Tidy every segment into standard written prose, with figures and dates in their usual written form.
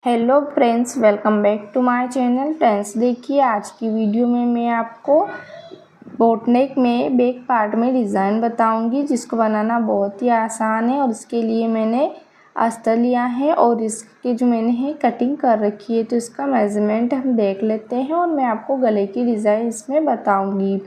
Hello friends, welcome back to my channel. Friends देखिए, आज की वीडियो में मैं आपको बोटनेक में बैक पार्ट में डिज़ाइन बताऊंगी, जिसको बनाना बहुत ही आसान है। और इसके लिए मैंने अस्तर लिया है और इसके जो मैंने है कटिंग कर रखी है। तो इसका मेज़रमेंट हम देख लेते हैं और मैं आपको गले की डिज़ाइन इसमें बताऊँगी।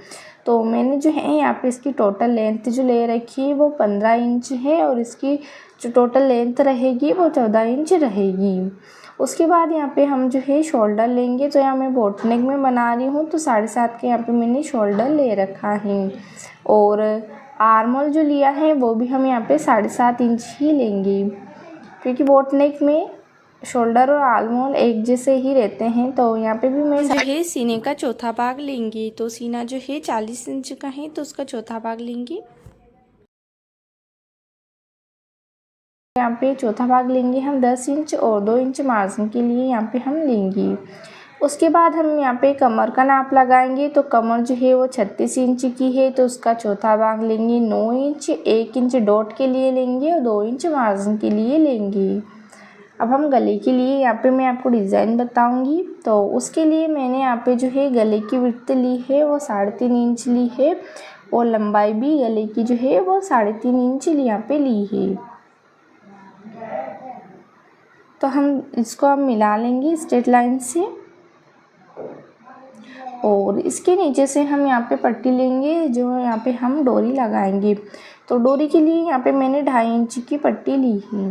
तो मैंने जो है यहाँ पे इसकी टोटल लेंथ जो ले रखी है वो 15 इंच है और इसकी जो टोटल लेंथ रहेगी वो 14 इंच रहेगी। उसके बाद यहाँ पे हम जो है शोल्डर लेंगे। तो यहाँ मैं बोटनेक में बना रही हूँ तो 7.5 के यहाँ पे मैंने शोल्डर ले रखा है। और आर्म होल जो लिया है वो भी हम यहाँ पे 7.5 इंच ही लेंगे, क्योंकि बोटनेक में शोल्डर और आर्म होल एक जैसे ही रहते हैं। तो यहाँ पे भी मैं जो है सीने का चौथा भाग लेंगे। तो सीना जो है 40 इंच का है तो उसका चौथा भाग लेंगे। यहाँ पे चौथा भाग लेंगे हम 10 इंच और 2 इंच मार्जिन के लिए यहाँ पे हम लेंगे। उसके बाद हम यहाँ पे कमर का नाप लगाएंगे। तो कमर जो है वो 36 इंच की है तो उसका चौथा भाग लेंगे 9 इंच, 1 इंच डॉट के लिए लेंगे और 2 इंच मार्जिन के लिए लेंगे। अब हम गले के लिए यहाँ पे मैं आपको डिज़ाइन बताऊंगी। तो उसके लिए मैंने यहाँ पे जो है गले की विड्थ ली है वो 3.5 इंच ली है और लंबाई भी गले की जो है वो 3.5 इंच यहाँ पे ली है। तो हम इसको अब मिला लेंगे स्ट्रेट लाइन से और इसके नीचे से हम यहाँ पे पट्टी लेंगे, जो यहाँ पे हम डोरी लगाएंगे। तो डोरी के लिए यहाँ पे मैंने 2.5 इंच की पट्टी ली है।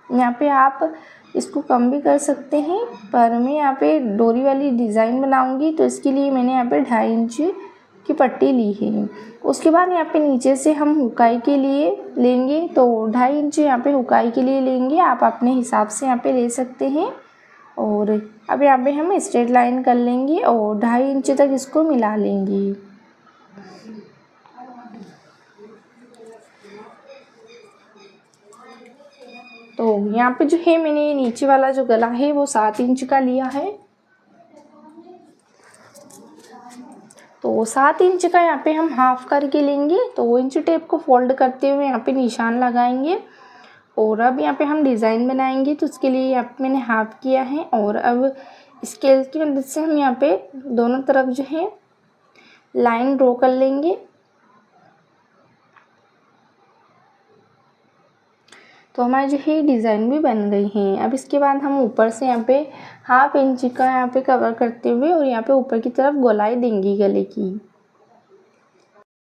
यहाँ पे आप इसको कम भी कर सकते हैं, पर मैं यहाँ पे डोरी वाली डिज़ाइन बनाऊंगी तो इसके लिए मैंने यहाँ पे 2.5 इंच की पट्टी ली है। उसके बाद यहाँ पे नीचे से हम हुकाई के लिए लेंगे। तो 2.5 इंच यहाँ पे हुकाई के लिए लेंगे, आप अपने हिसाब से यहाँ पे ले सकते हैं। और अब यहाँ पे हम स्ट्रेट लाइन कर लेंगे और 2.5 इंच तक इसको मिला लेंगे। तो यहाँ पे जो है मैंने नीचे वाला जो गला है वो 7 इंच का लिया है। तो 7 इंच का यहाँ पे हम हाफ करके लेंगे। तो इंच टेप को फोल्ड करते हुए यहाँ पे निशान लगाएंगे और अब यहाँ पे हम डिज़ाइन बनाएंगे। तो उसके लिए यहाँ पे मैंने हाफ किया है और अब स्केल की मदद से हम यहाँ पे दोनों तरफ जो है लाइन ड्रॉ कर लेंगे। तो हमारी जो है डिज़ाइन भी बन गई है। अब इसके बाद हम ऊपर से यहाँ पे 1/2 इंच का यहाँ पे कवर करते हुए और यहाँ पे ऊपर की तरफ गोलाई देंगे गले की।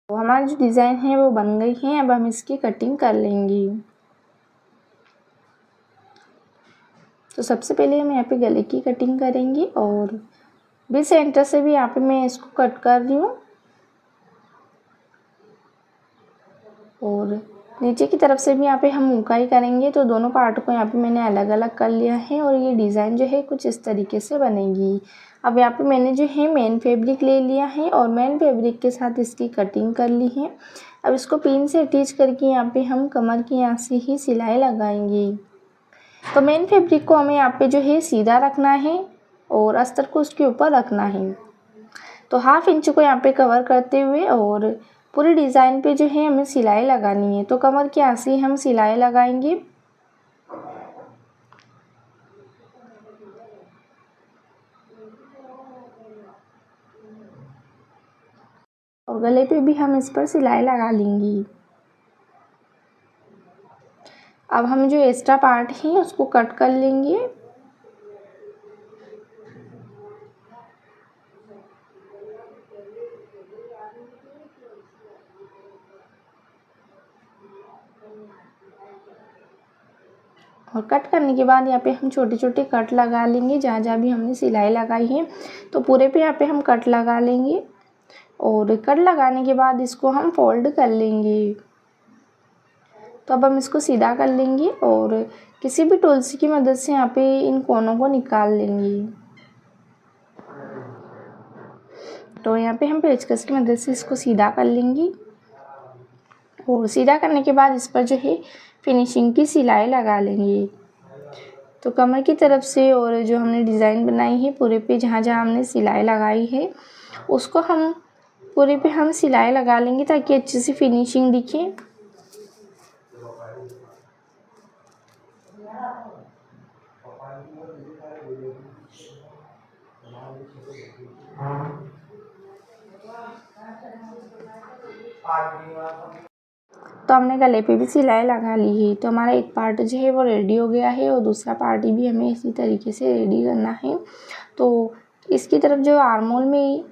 तो हमारी जो डिज़ाइन है वो बन गई है। अब हम इसकी कटिंग कर लेंगे। तो सबसे पहले हम यहाँ पे गले की कटिंग करेंगे और बीच सेंटर से भी यहाँ पे मैं इसको कट कर रही हूँ और नीचे की तरफ से भी यहाँ पे हम उकाई करेंगे। तो दोनों पार्ट को यहाँ पे मैंने अलग अलग कर लिया है और ये डिज़ाइन जो है कुछ इस तरीके से बनेगी। अब यहाँ पे मैंने जो है मेन फैब्रिक ले लिया है और मेन फैब्रिक के साथ इसकी कटिंग कर ली है। अब इसको पिन से अटैच करके यहाँ पे हम कमर की यहाँ से ही सिलाई लगाएंगे। तो मेन फैब्रिक को हमें यहाँ पे जो है सीधा रखना है और अस्तर को उसके ऊपर रखना है। तो 1/2 इंच को यहाँ पे कवर करते हुए और पूरी डिज़ाइन पे जो है हमें सिलाई लगानी है। तो कमर के यहाँ से हम सिलाई लगाएंगे और गले पे भी हम इस पर सिलाई लगा लेंगे। अब हम जो एक्स्ट्रा पार्ट है उसको कट कर लेंगे। और कट करने के बाद यहाँ पे हम छोटे छोटे कट लगा लेंगे जहाँ जहाँ भी हमने सिलाई लगाई है। तो पूरे पे यहाँ पे हम कट लगा लेंगे और कट लगाने के बाद इसको हम फोल्ड कर लेंगे। तो अब हम इसको सीधा कर लेंगे और किसी भी टूल्स की मदद से यहाँ पे इन कोनों को निकाल लेंगे। तो यहाँ पे हम पेचकस की मदद से इसको सीधा कर लेंगे और सीधा करने के बाद इस पर जो है फिनिशिंग की सिलाई लगा लेंगे। तो कमर की तरफ से और जो हमने डिज़ाइन बनाई है पूरे पे जहाँ जहाँ हमने सिलाई लगाई है उसको हम पूरे पे हम सिलाई लगा लेंगे ताकि अच्छी सी फिनिशिंग दिखे। तो हमने गले पे भी सिलाई लगा ली है। तो हमारा एक पार्ट जो है वो रेडी हो गया है और दूसरा पार्ट भी हमें इसी तरीके से रेडी करना है। तो इसकी तरफ जो आर्मोल में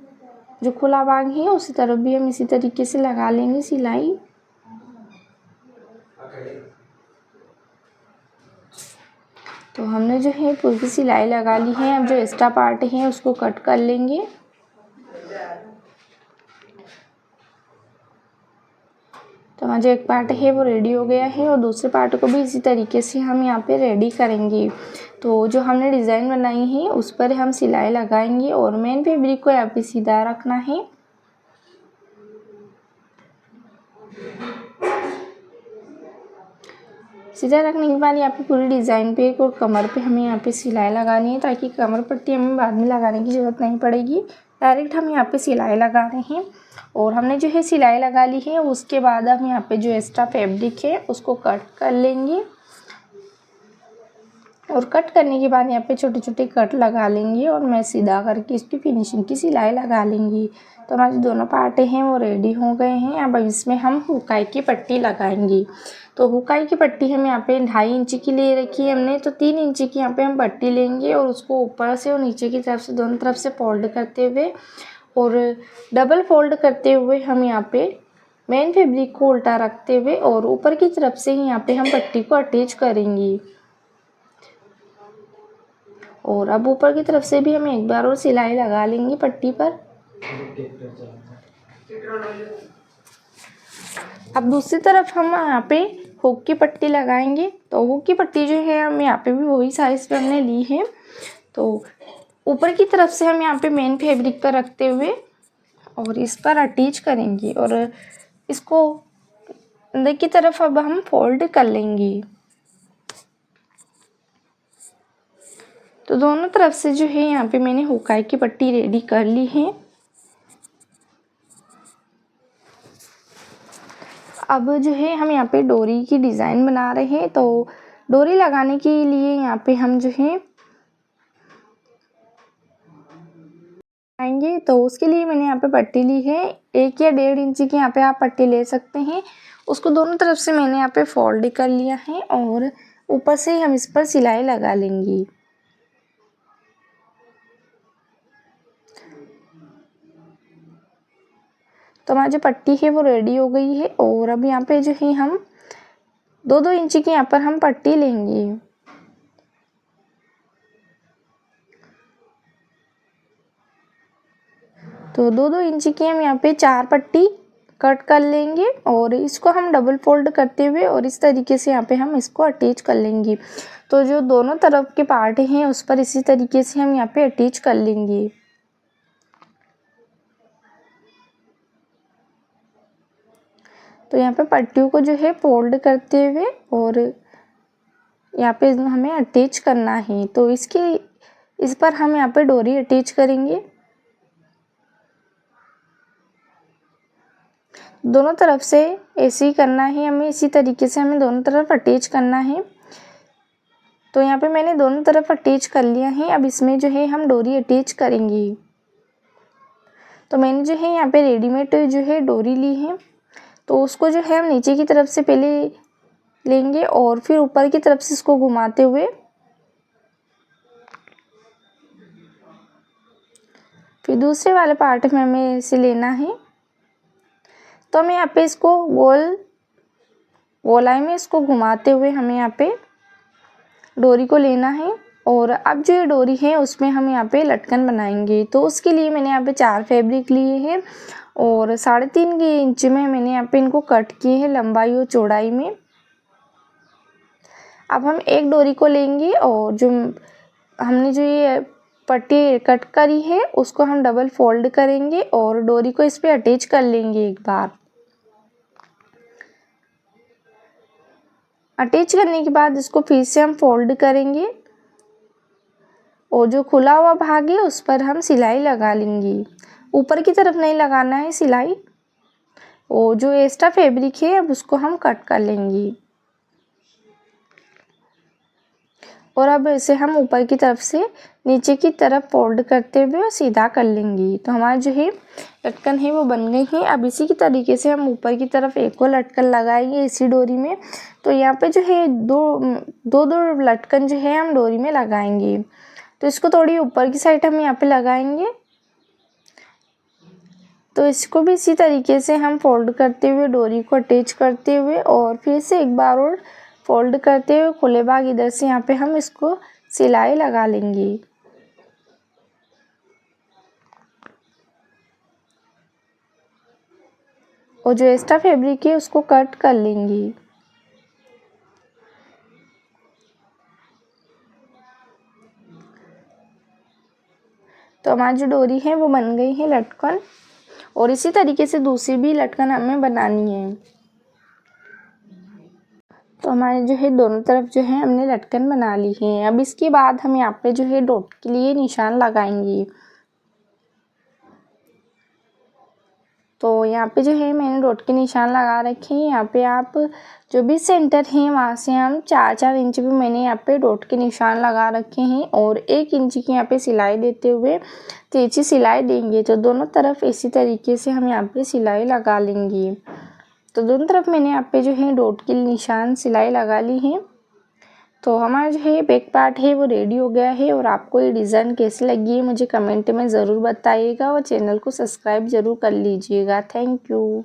जो खुला भाग है उसी तरफ भी हम इसी तरीके से लगा लेंगे सिलाई। तो हमने जो है पूरी सिलाई लगा ली है। अब जो एक्स्ट्रा पार्ट है उसको कट कर लेंगे। तो हमारा जो एक पार्ट है वो रेडी हो गया है और दूसरे पार्ट को भी इसी तरीके से हम यहाँ पे रेडी करेंगे। तो जो हमने डिज़ाइन बनाई है उस पर हम सिलाई लगाएंगे और मेन फैब्रिक को यहाँ पे सीधा रखना है। सीधा रखने के बाद यहाँ पे पूरी डिज़ाइन पे और कमर पे हमें यहाँ पे सिलाई लगानी है, ताकि कमर पट्टी हमें बाद में लगाने की ज़रूरत नहीं पड़ेगी। डायरेक्ट हम यहाँ पे सिलाई लगा रहे हैं और हमने जो है सिलाई लगा ली है। उसके बाद हम यहाँ पे जो एक्स्ट्रा फैब्रिक है उसको कट कर लेंगे और कट करने के बाद यहाँ पे छोटे छोटे कट लगा लेंगे और मैं सीधा करके इसकी फिनिशिंग की सिलाई लगा लेंगी। तो हमारे जो दोनों पार्ट हैं वो रेडी हो गए हैं। अब इसमें हम हुकाई की पट्टी लगाएंगी। तो हुकाई की पट्टी हम यहाँ पे 2.5 इंच की ले रखी है हमने। तो 3 इंच की यहाँ पे हम पट्टी लेंगे और उसको ऊपर से और नीचे की तरफ से दोनों तरफ से फोल्ड करते हुए और डबल फोल्ड करते हुए हम यहाँ पे मेन फैब्रिक को उल्टा रखते हुए और ऊपर की तरफ से ही यहाँ पे हम पट्टी को अटैच करेंगी। और अब ऊपर की तरफ से भी हम एक बार और सिलाई लगा लेंगे पट्टी पर। अब दूसरी तरफ हम यहाँ पे हुक की पट्टी लगाएंगे। तो हुक की पट्टी जो है हम यहाँ पे भी वही साइज पे हमने ली है। तो ऊपर की तरफ से हम यहाँ पे मेन फैब्रिक पर रखते हुए और इस पर अटैच करेंगे और इसको अंदर की तरफ अब हम फोल्ड कर लेंगे। तो दोनों तरफ से जो है यहाँ पे मैंने हुकाई की पट्टी रेडी कर ली है। अब जो है हम यहाँ पे डोरी की डिज़ाइन बना रहे हैं। तो डोरी लगाने के लिए यहाँ पे हम जो है आएंगे। तो उसके लिए मैंने यहाँ पे पट्टी ली है 1 या 1.5 इंच की यहाँ पे आप पट्टी ले सकते हैं। उसको दोनों तरफ से मैंने यहाँ पे फोल्ड कर लिया है और ऊपर से हम इस पर सिलाई लगा लेंगी। तो हमारी जो पट्टी है वो रेडी हो गई है और अब यहाँ पे जो है हम 2-2 इंच की यहाँ पर हम पट्टी लेंगे। तो 2-2 इंच की हम यहाँ पे 4 पट्टी कट कर लेंगे और इसको हम डबल फोल्ड करते हुए और इस तरीके से यहाँ पे हम इसको अटैच कर लेंगे। तो जो दोनों तरफ के पार्ट हैं उस पर इसी तरीके से हम यहाँ पे अटैच कर लेंगे। तो यहाँ पे पट्टियों को जो है फोल्ड करते हुए और यहाँ पे हमें अटैच करना है। तो इस पर हम यहाँ पे डोरी अटैच करेंगे। दोनों तरफ से ऐसे ही करना है हमें, इसी तरीके से हमें दोनों तरफ अटैच करना है। तो यहाँ पे मैंने दोनों तरफ अटैच कर लिया है। अब इसमें जो है हम डोरी अटैच करेंगे। तो मैंने जो है यहाँ पे रेडीमेड जो है डोरी ली है। तो उसको जो है हम नीचे की तरफ से पहले लेंगे और फिर ऊपर की तरफ से इसको घुमाते हुए फिर दूसरे वाले पार्ट में हमें इसे लेना है। तो हमें यहाँ पे इसको गोलाई में इसको घुमाते हुए हमें यहाँ पे डोरी को लेना है और अब जो ये डोरी है उसमें हम यहाँ पे लटकन बनाएंगे। तो उसके लिए मैंने यहाँ पे 4 फैब्रिक लिए हैं और 3.5 इंच में मैंने यहाँ पे इनको कट किए हैं लंबाई और चौड़ाई में। अब हम एक डोरी को लेंगे और जो हमने जो ये पट्टी कट करी है उसको हम डबल फोल्ड करेंगे और डोरी को इस पे अटैच कर लेंगे। एक बार अटैच करने के बाद इसको फिर से हम फोल्ड करेंगे और जो खुला हुआ भाग है उस पर हम सिलाई लगा लेंगे। ऊपर की तरफ नहीं लगाना है सिलाई। और जो एक्स्ट्रा फैब्रिक है अब उसको हम कट कर लेंगे और अब इसे हम ऊपर की तरफ से नीचे की तरफ फोल्ड करते हुए सीधा कर लेंगे। तो हमारा जो है लटकन है वो बन गई है। अब इसी की तरीके से हम ऊपर की तरफ एक और लटकन लगाएंगे इसी डोरी में। तो यहाँ पे जो है दो लटकन जो है हम डोरी में लगाएंगे। तो इसको थोड़ी ऊपर की साइड हम यहाँ पे लगाएंगे। तो इसको भी इसी तरीके से हम फोल्ड करते हुए डोरी को अटैच करते हुए और फिर से एक बार और फोल्ड करते हुए खुले भाग इधर से यहाँ पे हम इसको सिलाई लगा लेंगे। और जो एक्स्ट्रा फैब्रिक है उसको कट कर लेंगे। तो हमारी जो डोरी है वो बन गई है लटकन। और इसी तरीके से दूसरी भी लटकन हमें बनानी है। तो हमारे जो है दोनों तरफ जो है हमने लटकन बना ली है। अब इसके बाद हम यहाँ पे जो है डॉट के लिए निशान लगाएंगे। तो यहाँ पे जो है मैंने डॉट के निशान लगा रखे हैं। यहाँ पे आप जो भी सेंटर है वहाँ से हम 4-4 इंच पे मैंने यहाँ पे डॉट के निशान लगा रखे हैं और 1 इंच की यहाँ पे सिलाई देते हुए तिरछी सिलाई देंगे। तो दोनों तरफ इसी तरीके से हम यहाँ पे सिलाई लगा लेंगे। तो दोनों तरफ मैंने यहाँ पे जो है डॉट के निशान सिलाई लगा ली है। तो हमारा जो है बैक पार्ट है वो रेडी हो गया है। और आपको ये डिज़ाइन कैसी लगी है मुझे कमेंट में ज़रूर बताइएगा और चैनल को सब्सक्राइब ज़रूर कर लीजिएगा। Thank you.